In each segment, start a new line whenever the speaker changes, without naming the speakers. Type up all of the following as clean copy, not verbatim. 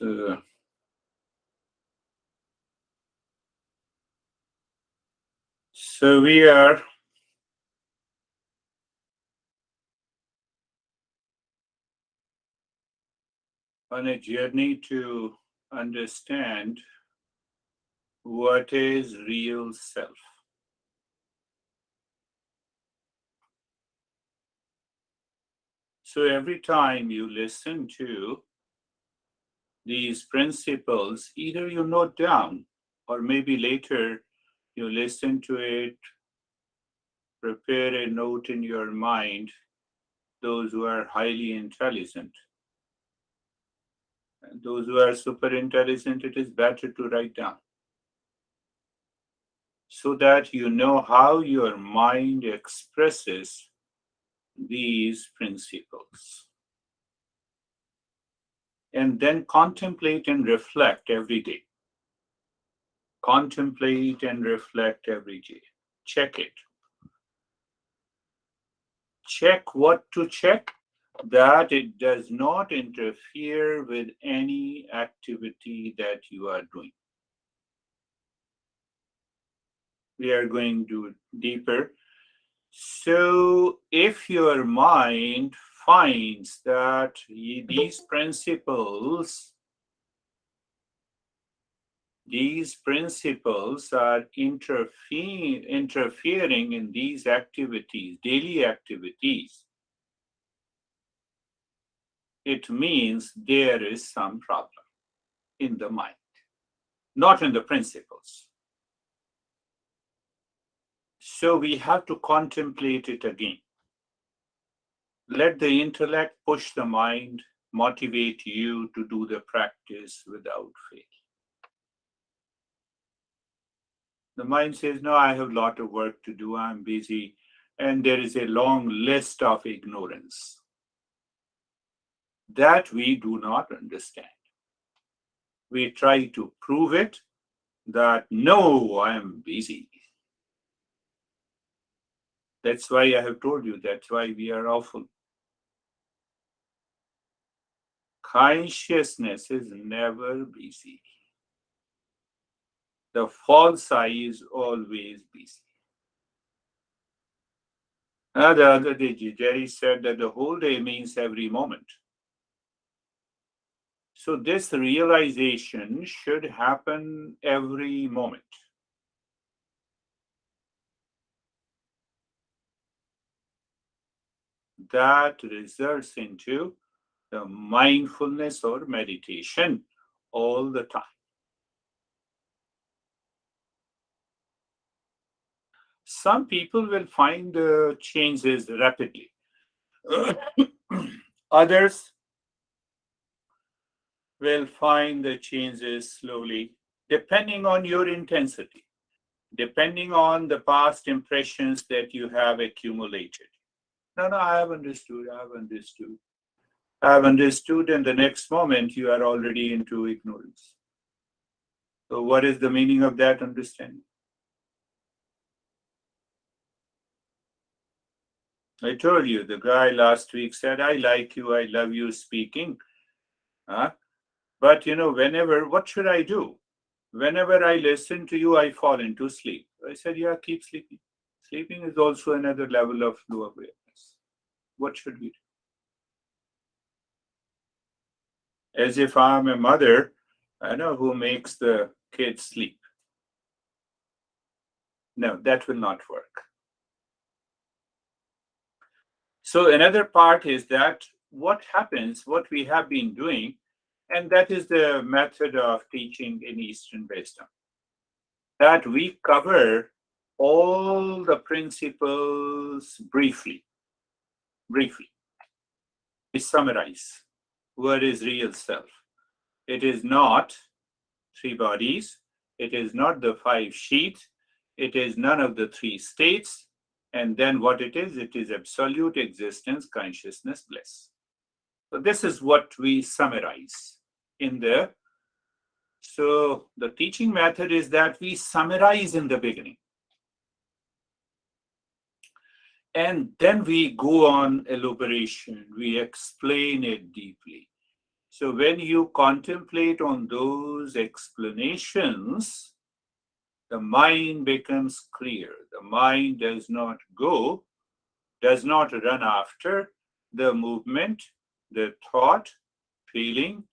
So we are on a journey to understand what is real self. So every time you listen to these principles, either you note down or maybe later you listen to it, prepare a note in your mind, those who are highly intelligent. And those who are super intelligent, it is better to write down so that you know how your mind expresses these principles. And then contemplate and reflect every day. Contemplate and reflect every day. Check it. Check what to check, that it does not interfere with any activity that you are doing. We are going to deeper. So if your mind finds that these principles are interfering in these activities, daily activities, it means there is some problem in the mind, not in the principles. So we have to contemplate it again. Let the intellect push the mind, motivate you to do the practice without fail. The mind says, no, I have a lot of work to do, I'm busy, and there is a long list of ignorance that we do not understand. We try to prove it that, no, I am busy. That's why I have told you, that's why we are awful. Consciousness is never busy. The false I is always busy. The other day, Jerry said that the whole day means every moment. So this realization should happen every moment. That results into the mindfulness or meditation all the time. Some people will find changes rapidly. Others will find the changes slowly, depending on your intensity, depending on the past impressions that you have accumulated. No, I have understood, and the next moment you are already into ignorance. So what is the meaning of that understanding? I told you, the guy last week said, I like you, I love you speaking. But what should I do? Whenever I listen to you, I fall into sleep. I said, yeah, keep sleeping. Sleeping is also another level of low awareness. What should we do? As if I'm a mother, who makes the kids sleep. No, that will not work. So another part is that what happens, what we have been doing, and that is the method of teaching in Eastern wisdom, that we cover all the principles briefly. We summarize what is real self. It is not three bodies. It is not the five sheaths. It is none of the three states. And then what it is absolute existence, consciousness, bliss. So this is what we summarize in there. So the teaching method is that we summarize in the beginning. And then we go on elaboration. We explain it deeply. So when you contemplate on those explanations, the mind becomes clear. The mind does not run after the movement, the thought, feeling,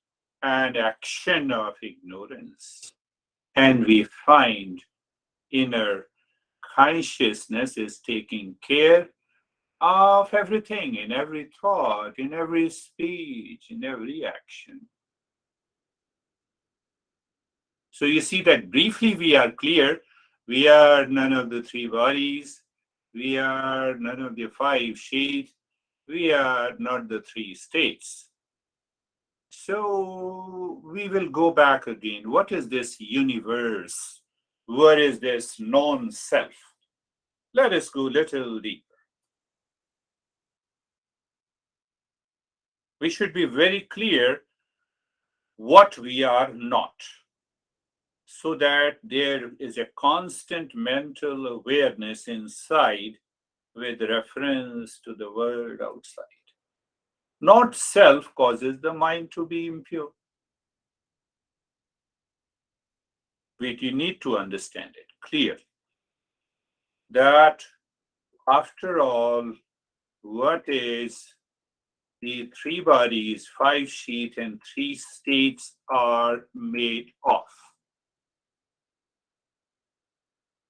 and action of ignorance. And we find inner consciousness is taking care of everything, in every thought, in every speech, in every action. So you see that briefly we are clear. We are none of the three bodies. We are none of the five sheaths. We are not the three states. So we will go back again. What is this universe? What is this non-self? Let us go a little deeper. We should be very clear what we are not, so that there is a constant mental awareness inside with reference to the world outside. Not self causes the mind to be impure. But you need to understand it clearly that after all, what is the three bodies, five sheaths, and three states are made of?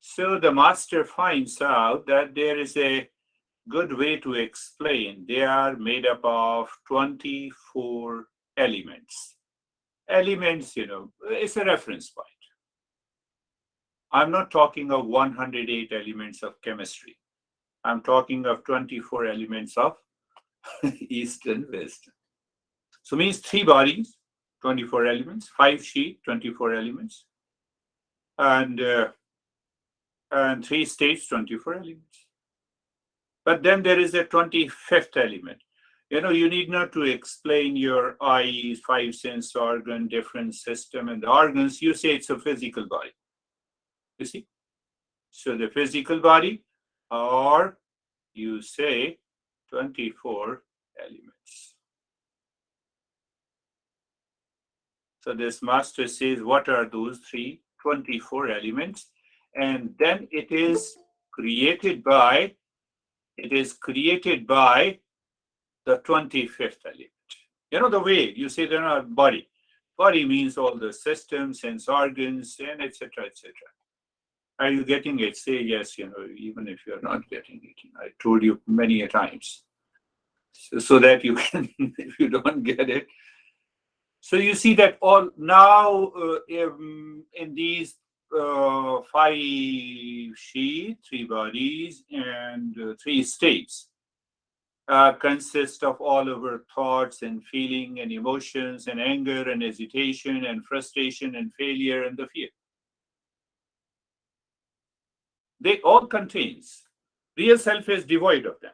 So the master finds out that there is a good way to explain. They are made up of 24 elements. Elements, it's a reference point. I'm not talking of 108 elements of chemistry. I'm talking of 24 elements of Eastern wisdom. So means three bodies, 24 elements, five sheaths, 24 elements, and three states, 24 elements. But then there is a 25th element. You need not to explain your eyes, five sense organ, different system, and the organs. You say it's a physical body. You see? So the physical body, or you say 24 elements. So this master says, what are those 24 elements? And then it is created by the 25th element. The way you say they're not body. Body means all the systems, sense organs, and etc., etc. Are you getting it? Say yes, even if you're not getting it. I told you many a times. So that you can, if you don't get it. So you see that all now in these five sheaths, three bodies, and three states consist of all our thoughts and feeling and emotions and anger and hesitation and frustration and failure and the fear. They all contains. Real self is devoid of them.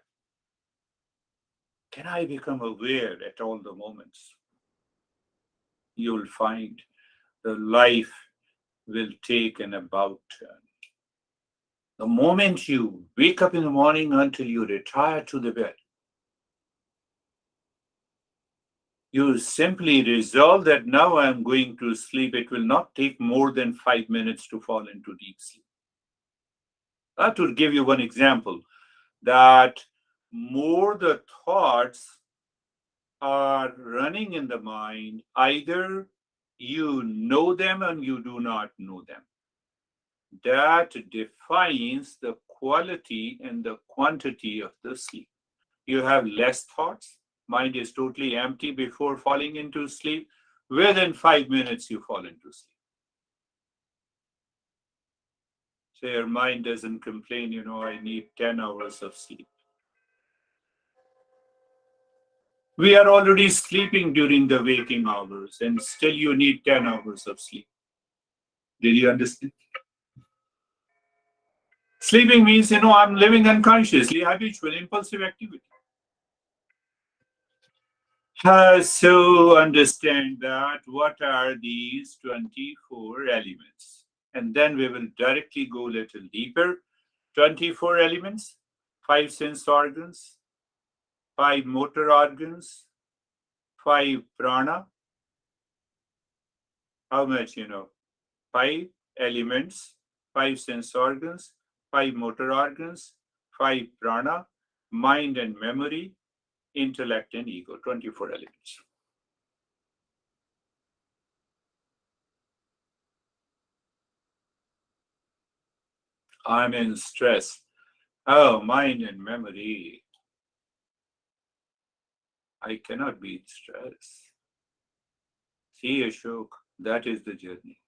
Can I become aware at all the moments? You'll find the life will take an about turn. The moment you wake up in the morning until you retire to the bed, you simply resolve that now I'm going to sleep. It will not take more than 5 minutes to fall into deep sleep. To give you one example, that more the thoughts are running in the mind, either you know them and you do not know them. That defines the quality and the quantity of the sleep. You have less thoughts, mind is totally empty before falling into sleep. Within 5 minutes, you fall into sleep. So your mind doesn't complain, I need 10 hours of sleep. We are already sleeping during the waking hours, and still you need 10 hours of sleep. Did you understand? Sleeping means, I'm living unconsciously, habitual, impulsive activity. So understand that what are these 24 elements? And then we will directly go a little deeper. 24 elements, 5 sense organs, 5 motor organs, 5 prana, How much, 5 elements, 5 sense organs, 5 motor organs, 5 prana, mind and memory, intellect and ego, 24 elements. I'm in stress. Oh, mind and memory. I cannot be in stress. See, Ashok, that is the journey.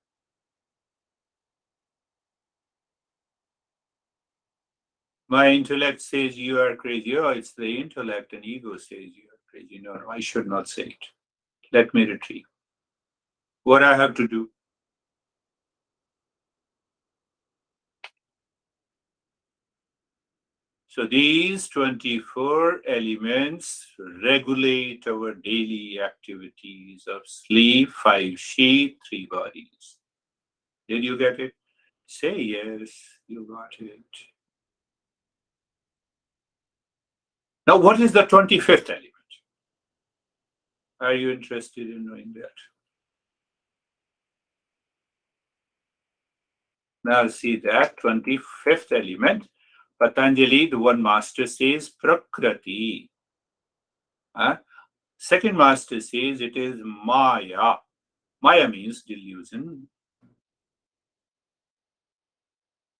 My intellect says you are crazy. Oh, it's the intellect, and ego says you are crazy. No, no, I should not say it. Let me retrieve. What I have to do? So these 24 elements regulate our daily activities of sleep, 5 sheath, 3 bodies. Did you get it? Say yes, you got it. Now, what is the 25th element? Are you interested in knowing that? Now, see that 25th element, Patanjali, the one master says Prakriti. Second master says it is Maya. Maya means delusion.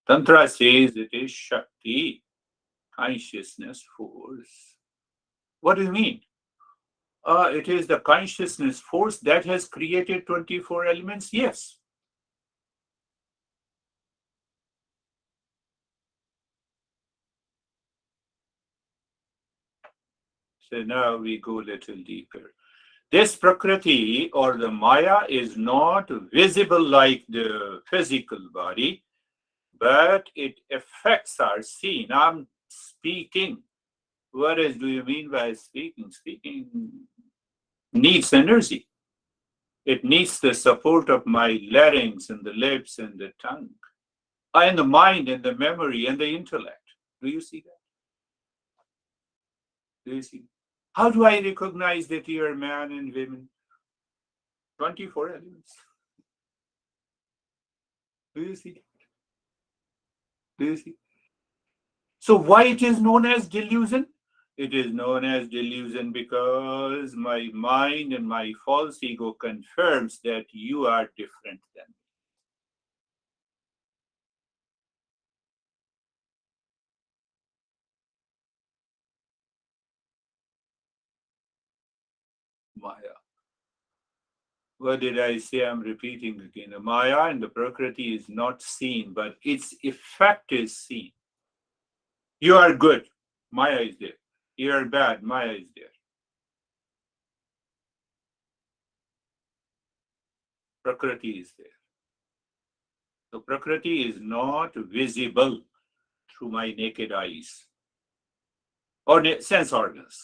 Tantra says it is Shakti, consciousness force. What do you mean? It is the consciousness force that has created 24 elements? Yes. So now we go a little deeper. This Prakriti or the Maya is not visible like the physical body, but it affects our seeing. I'm speaking. What else do you mean by speaking? Speaking needs energy. It needs the support of my larynx and the lips and the tongue, and the mind and the memory and the intellect. Do you see that? Do you see? How do I recognize that you are man and women? 24 elements. Do you see? Do you see? So why it is known as delusion? It is known as delusion because my mind and my false ego confirms that you are different than Maya. What did I say? I'm repeating again. The Maya and the Prakriti is not seen, but its effect is seen. You are good, Maya is there. You are bad, Maya is there. Prakriti is there. So Prakriti is not visible through my naked eyes or sense organs.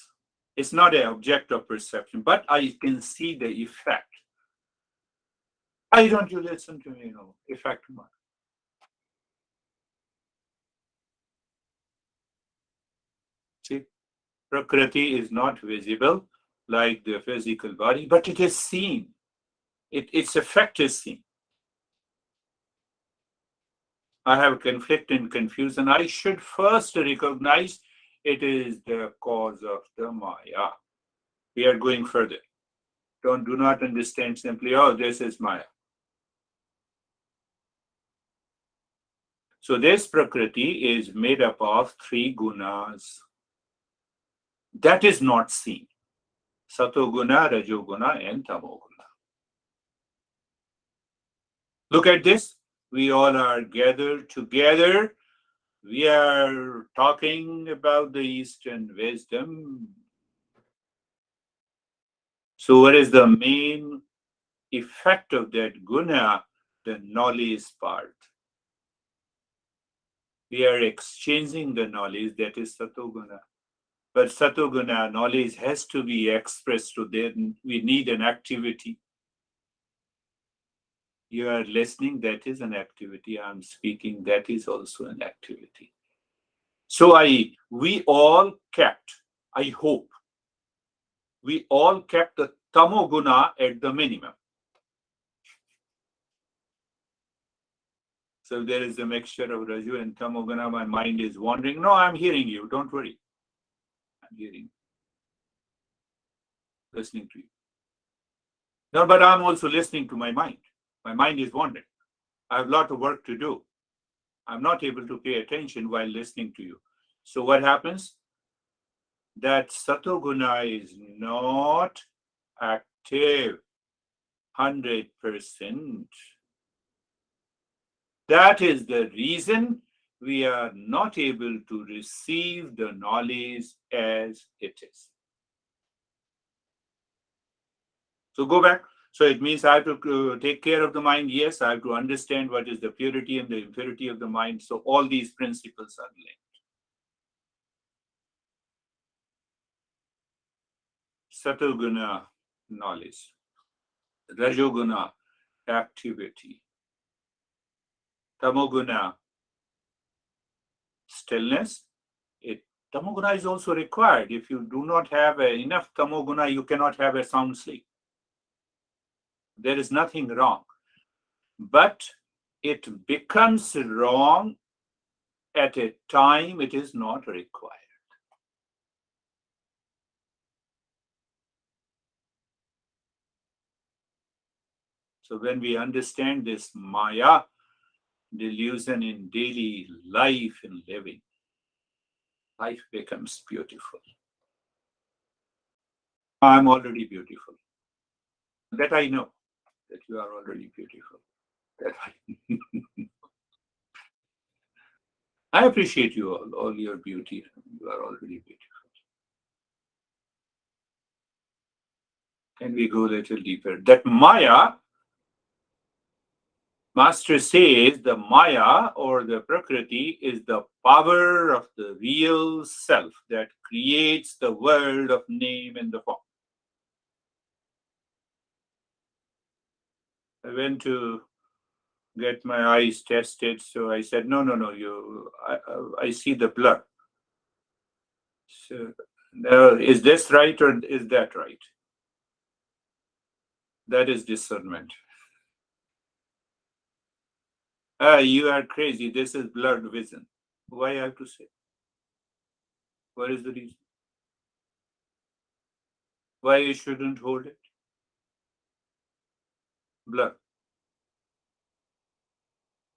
It's not an object of perception, but I can see the effect. Why don't you listen to me? Effect one. See, Prakriti is not visible like the physical body, but it is seen. Its effect is seen. I have conflict and confusion. I should first recognize it is the cause of the Maya. We are going further. Do not understand simply, oh, this is Maya. So this Prakriti is made up of 3 gunas. That is not seen. Satoguna, Rajoguna, and Tamoguna. Look at this. We all are gathered together. We are talking about the Eastern wisdom. So what is the main effect of that guna? The knowledge part. We are exchanging the knowledge, that is Satoguna. But Satoguna knowledge has to be expressed, so then we need an activity. You are listening, that is an activity. I'm speaking, that is also an activity. So we all kept, I hope, we all kept the tamoguna at the minimum. So there is a mixture of Raju and Tamoguna. My mind is wandering. No, I'm hearing you. Don't worry. I'm hearing, listening to you. No, but I'm also listening to my mind. My mind is wandering. I have a lot of work to do. I'm not able to pay attention while listening to you. So what happens? That Satoguna is not active 100%. That is the reason we are not able to receive the knowledge as it is. So go back. So it means I have to take care of the mind. Yes, I have to understand what is the purity and the impurity of the mind. So all these principles are linked. Satoguna, knowledge. Rajoguna, activity. Tamoguna, stillness. Tamoguna is also required. If you do not have enough tamoguna, you cannot have a sound sleep. There is nothing wrong. But it becomes wrong at a time it is not required. So when we understand this Maya delusion in daily life and living, life becomes beautiful. I'm already beautiful. That I know, that you are already beautiful. That I appreciate you all your beauty. You are already beautiful. Can we go a little deeper? That Maya, Master says the Maya or the Prakriti is the power of the real self that creates the world of name and the form. I went to get my eyes tested, so I said, no, I see the blur. So, is this right or is that right? That is discernment. You are crazy. This is blurred vision. Why I have to say? What is the reason? Why you shouldn't hold it? Blur.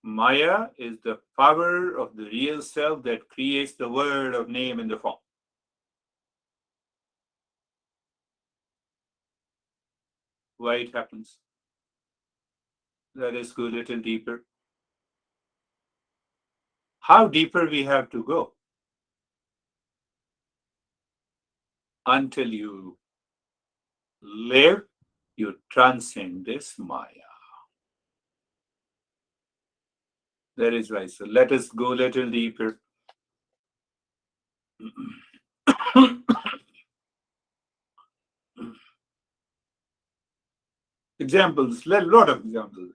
Maya is the power of the real self that creates the world of name and the form. Why it happens? Let us go a little deeper. How deeper we have to go until you live, you transcend this Maya. That is right. So let us go a little deeper. Examples, a lot of examples.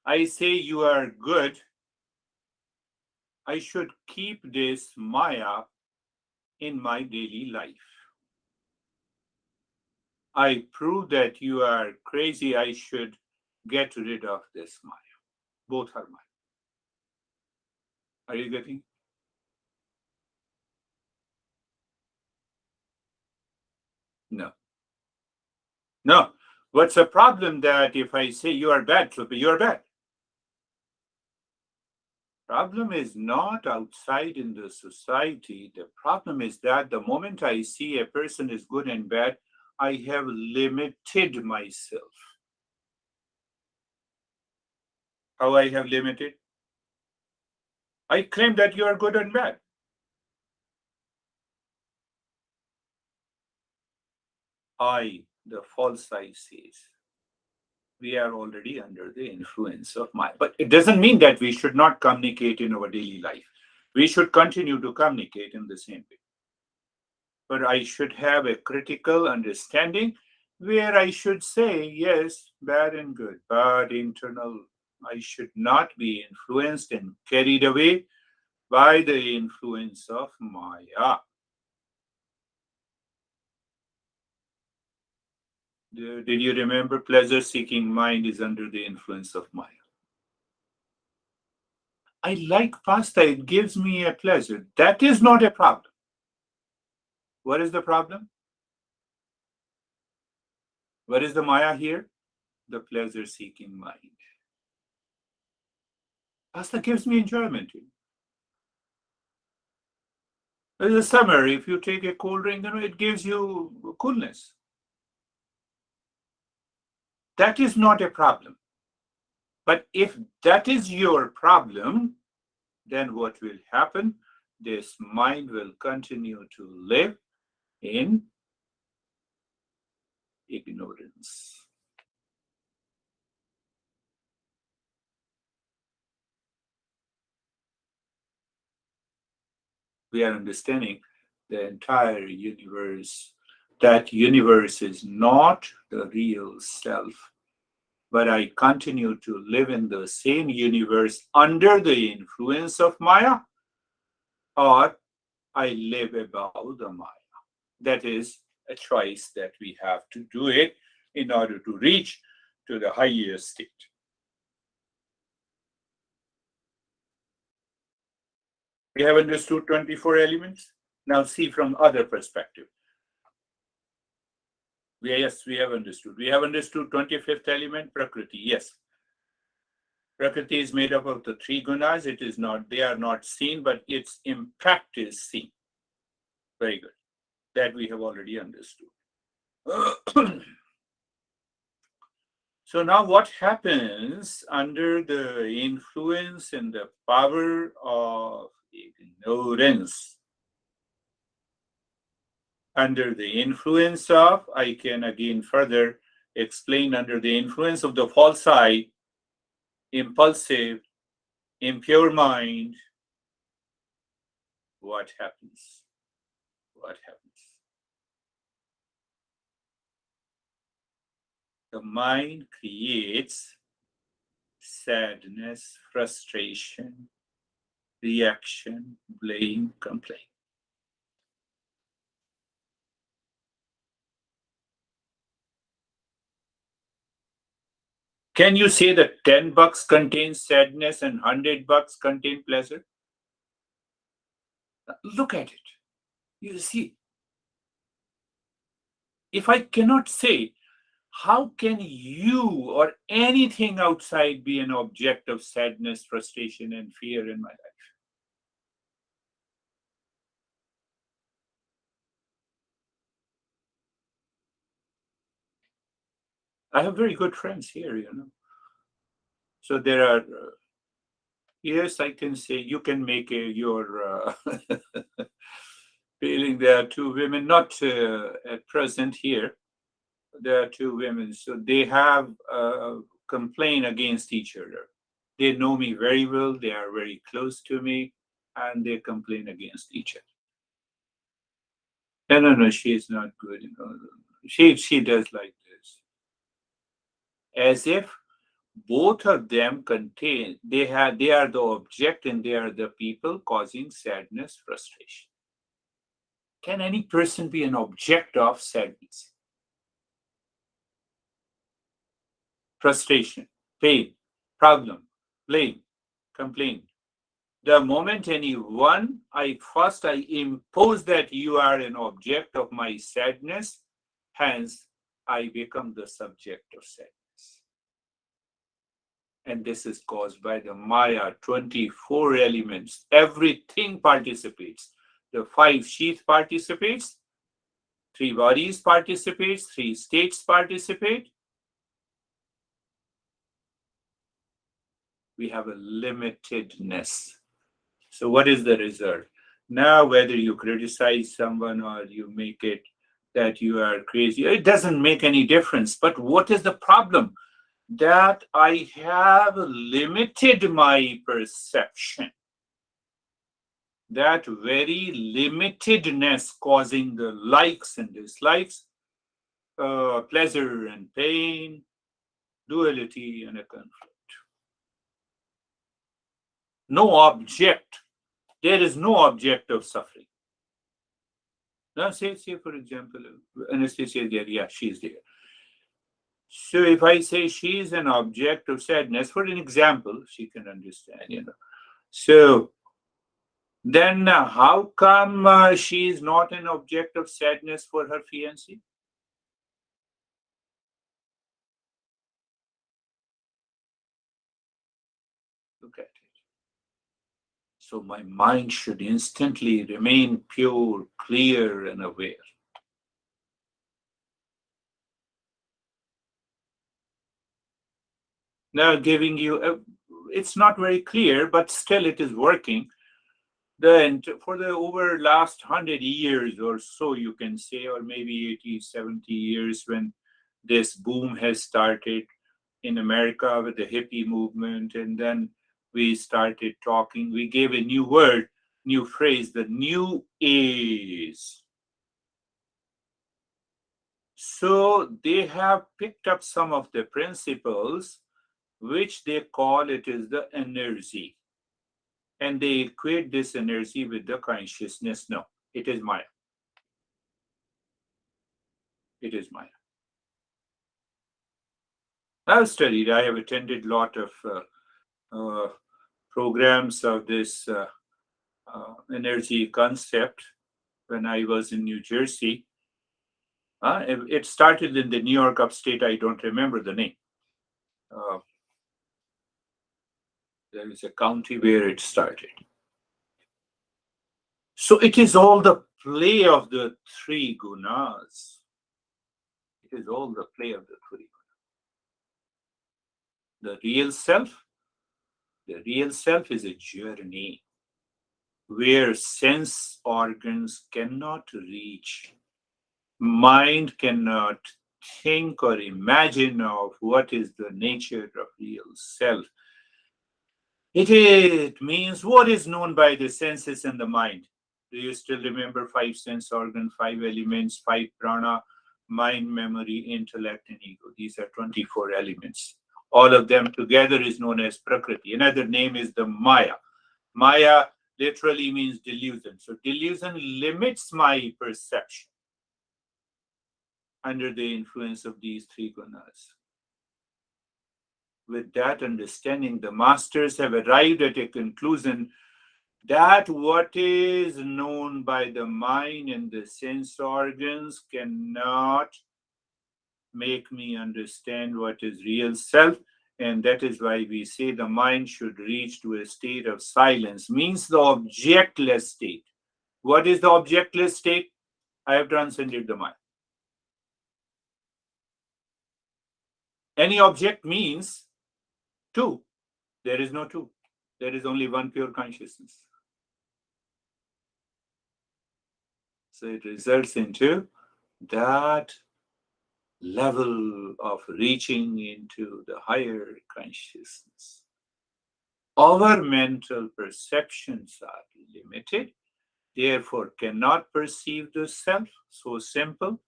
I say you are good. I should keep this Maya in my daily life. I prove that you are crazy. I should get rid of this Maya. Both are mine. Are you getting? No. No. What's the problem that if I say you are bad, you are bad? Problem is not outside in the society. The problem is that the moment I see a person is good and bad, I have limited myself. How I have limited? I claim that you are good and bad. The false I says, we are already under the influence of Maya. But it doesn't mean that we should not communicate in our daily life. We should continue to communicate in the same way. But I should have a critical understanding where I should say, yes, bad and good, but internal. I should not be influenced and carried away by the influence of Maya. Did you remember pleasure-seeking mind is under the influence of Maya? I like pasta, it gives me a pleasure. That is not a problem. What is the problem? What is the Maya here? The pleasure-seeking mind. Pasta gives me enjoyment. In the summer, if you take a cold drink, it gives you coolness. That is not a problem. But if that is your problem, then what will happen? This mind will continue to live in ignorance. We are understanding the entire universe. That universe is not the real self, but I continue to live in the same universe under the influence of Maya, or I live above the Maya. That is a choice that we have to do it in order to reach to the higher state. We have understood 24 elements. Now see from other perspective. Yes, we have understood. We have understood 25th element, Prakriti. Yes. Prakriti is made up of the three gunas. It is not, they are not seen, but its impact is seen. Very good. That we have already understood. So now what happens under the influence and the power of ignorance? Under the influence of, I can again further explain, under the influence of the false I, impulsive, impure mind, what happens? What happens? The mind creates sadness, frustration, reaction, blame, complaint. Can you say that $10 contains sadness and $100 contain pleasure? Look at it. You see, if I cannot say, how can you or anything outside be an object of sadness, frustration, and fear in my life? I have very good friends here. So there are, yes, I can say you can make your feeling. There are two women, not at present here. There are two women, so they have complained against each other. They know me very well. They are very close to me, and they complain against each other. No, she is not good. She does like this, as if both of them contain. They are the object, and they are the people causing sadness, frustration. Can any person be an object of sadness, frustration, pain, problem, blame, complaint? The moment anyone, I impose that you are an object of my sadness, hence I become the subject of sadness. And this is caused by the Maya, 24 elements. Everything participates. The 5 sheath participates, 3 bodies participates, 3 states participate. We have a limitedness. So what is the result? Now, whether you criticize someone or you make it that you are crazy, it doesn't make any difference. But what is the problem? That I have limited my perception. That very limitedness causing the likes and dislikes, pleasure and pain, duality and a conflict. No object. There is no object of suffering. Now, say for example, Anastasia is there. Yeah, she's there. So if I say she is an object of sadness, for an example, she can understand. So then how come she is not an object of sadness for her fiancé? Look at it. So my mind should instantly remain pure, clear, and aware. Now, giving you it's not very clear, but still it is working. For the over last 100 years or so, you can say, or maybe 80, 70 years, when this boom has started in America with the hippie movement, and then we started talking, we gave a new word, new phrase, the new age. So they have picked up some of the principles which they call it is the energy. And they equate this energy with the consciousness. No, it is Maya. It is Maya. I've studied, I have attended a lot of uh, programs of this energy concept when I was in New Jersey. It started in the New York upstate, I don't remember the name. Uh, there is a county where it started. So it is all the play of the three gunas. It is all the play of the three. The real self, the real self is a journey where sense organs cannot reach. Mind cannot think or imagine of what is the nature of real self. It means what is known by the senses and the mind. Do you still remember five sense organs, five elements, five prana, mind, memory, intellect, and ego? These are 24 elements. All of them together is known as Prakriti. Another name is the Maya. Maya literally means delusion. So delusion limits my perception under the influence of these three gunas. With that understanding, the masters have arrived at a conclusion that what is known by the mind and the sense organs cannot make me understand what is real self. And that is why we say the mind should reach to a state of silence, means the objectless state. What is the objectless state? I have transcended the mind. Any object means two. There is no two. There is only one pure consciousness. So it results into that level of reaching into the higher consciousness. Our mental perceptions are limited, therefore cannot perceive the self. So simple.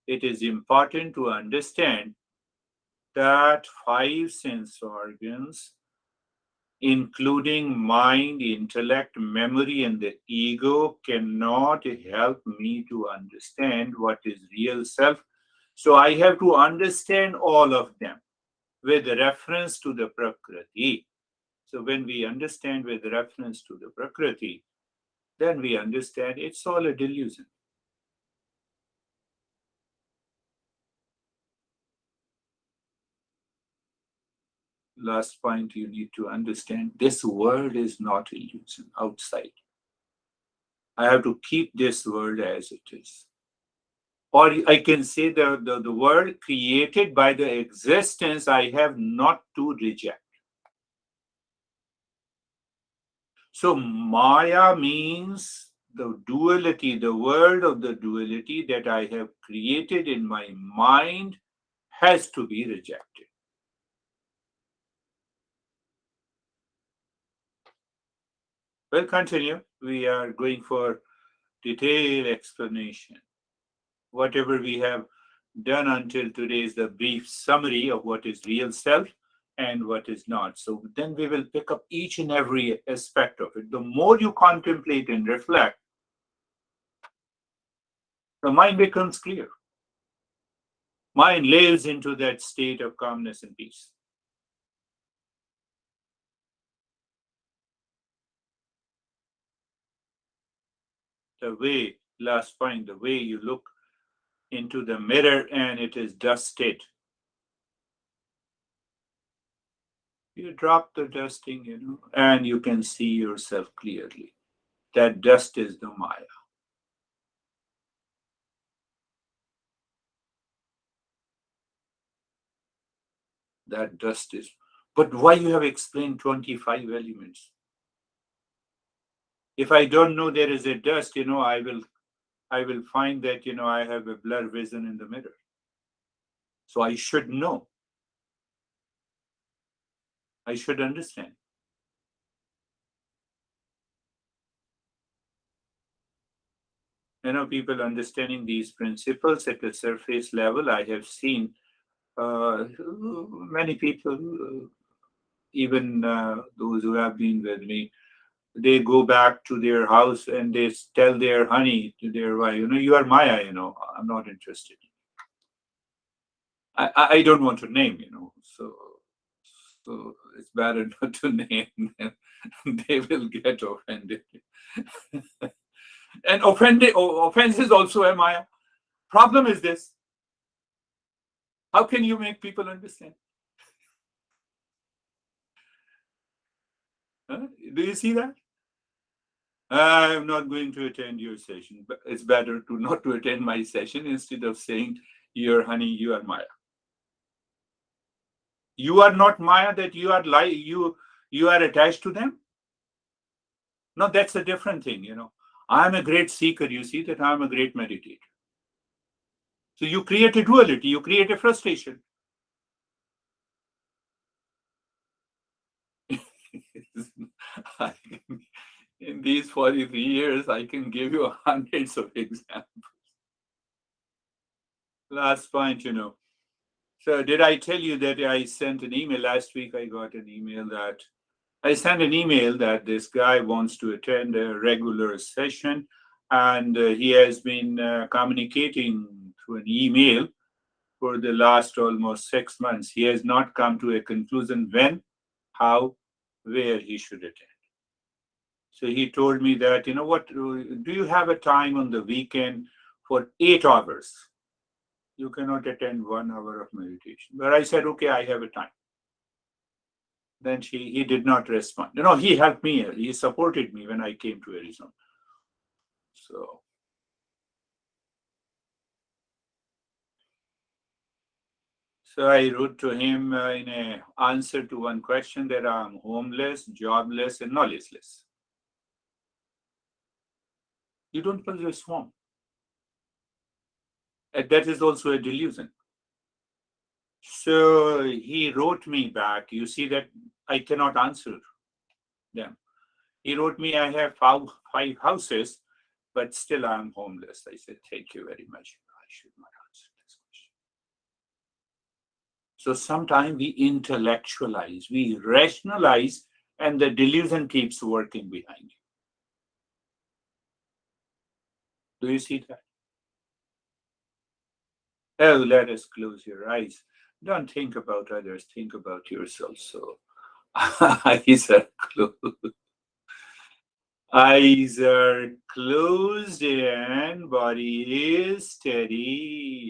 It is important to understand that five sense organs, including mind, intellect, memory, and the ego, cannot help me to understand what is real self. So I have to understand all of them with reference to the Prakriti. So when we understand with reference to the Prakriti, then we understand it's all a delusion. Last point you need to understand, this world is not illusion outside. I have to keep this world as it is. Or I can say the world created by the existence I have not to reject. So Maya means the duality, the world of the duality that I have created in my mind has to be rejected. We'll continue. We are going for detailed explanation. Whatever we have done until today is the brief summary of what is real self and what is not. So then we will pick up each and every aspect of it. The more you contemplate and reflect, the mind becomes clear. mind lives into that state of calmness and peace. The way, last point, the way you look into the mirror and it is dusted, you drop the dusting, and you can see yourself clearly. That dust is the Maya. That dust is. But why you have explained 25 elements? If I don't know there is a dust, I will find that I have a blur vision in the mirror. So I should know. I should understand. People understanding these principles at the surface level. I have seen many people, even those who have been with me, they go back to their house and they tell their honey to their wife, you are Maya, I'm not interested. I don't want to name. So it's better not to name them. They will get offended. And offense is also a Maya. Problem is this. How can you make people understand? Huh? Do you see that? I'm not going to attend your session, but it's better to not to attend my session instead of saying, "You're honey, you are Maya." You are not Maya, that you are you are attached to them. No, that's a different thing. I'm a great seeker. You see that I'm a great meditator. So you create a duality. You create a frustration. In these 43 years, I can give you hundreds of examples. Last point. So did I tell you that I sent an email last week? I sent an email that this guy wants to attend a regular session, and he has been communicating through an email for the last almost 6 months. He has not come to a conclusion when, how, where he should attend. So he told me that, what, do you have a time on the weekend for 8 hours? You cannot attend 1 hour of meditation. But I said, okay, I have a time. Then he did not respond. He helped me. He supported me when I came to Arizona. So I wrote to him in a answer to one question that I'm homeless, jobless, and knowledgeless. You don't possess one. And that is also a delusion. So he wrote me back. You see that I cannot answer them. He wrote me, I have 5 houses, but still I'm homeless. I said, thank you very much. I should not answer this question. So sometimes we intellectualize, we rationalize, and the delusion keeps working behind you. Do you see that? Oh, let us close your eyes. Don't think about others, think about yourself. So eyes are closed. Eyes are closed and body is steady.